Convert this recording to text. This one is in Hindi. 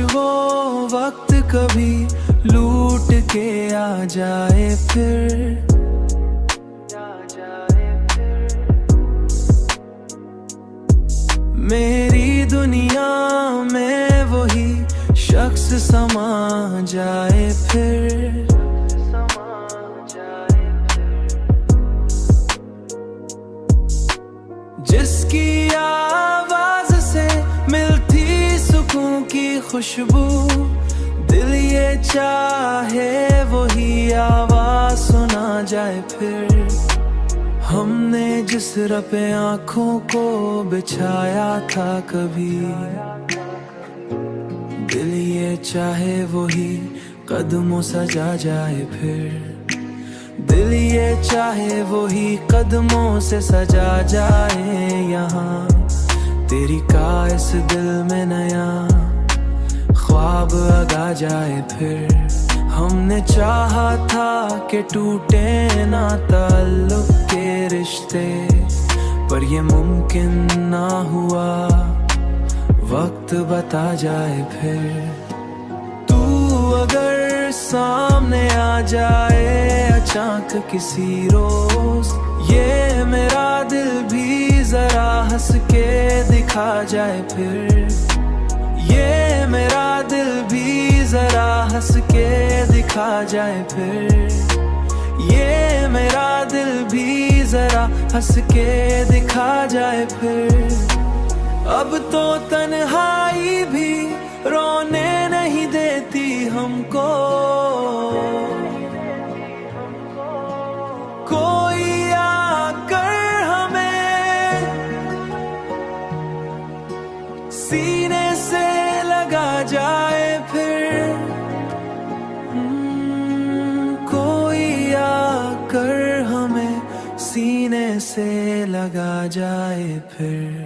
वो वक्त कभी लूट के आ जाए फिर। मेरी दुनिया में वही शख्स समा जाए फिर। जिसकी आवाज से मिलती सुकून की खुशबू, दिल ये चाहे वही आवाज सुना जाए फिर। हमने जिस रपे आँखों को बिछाया था कभी, दिल ये चाहे वही कदमों सजा जाए फिर। दिल ये चाहे वही कदमों से सजा जाए यहाँ। तेरी का इस दिल में नया ख्वाब आगा जाए फिर। हमने चाहा था कि टूटे ना ताल्लुक के रिश्ते, पर ये मुमकिन ना हुआ, वक्त बता जाए फिर। तू अगर सामने आ जाए अचानक किसी रोज, ये मेरा दिल भी जरा हंस के दिखा जाए फिर। ये मेरा दिल भी जरा हंस के दिखा जाए फिर। ये मेरा दिल भी जरा हंस के दिखा जाए फिर। अब तो तन्हाई भी रोने नहीं देती हमको, कोई आकर हमें सीने से लगा जाए फिर। कोई आकर हमें सीने से लगा जाए फिर।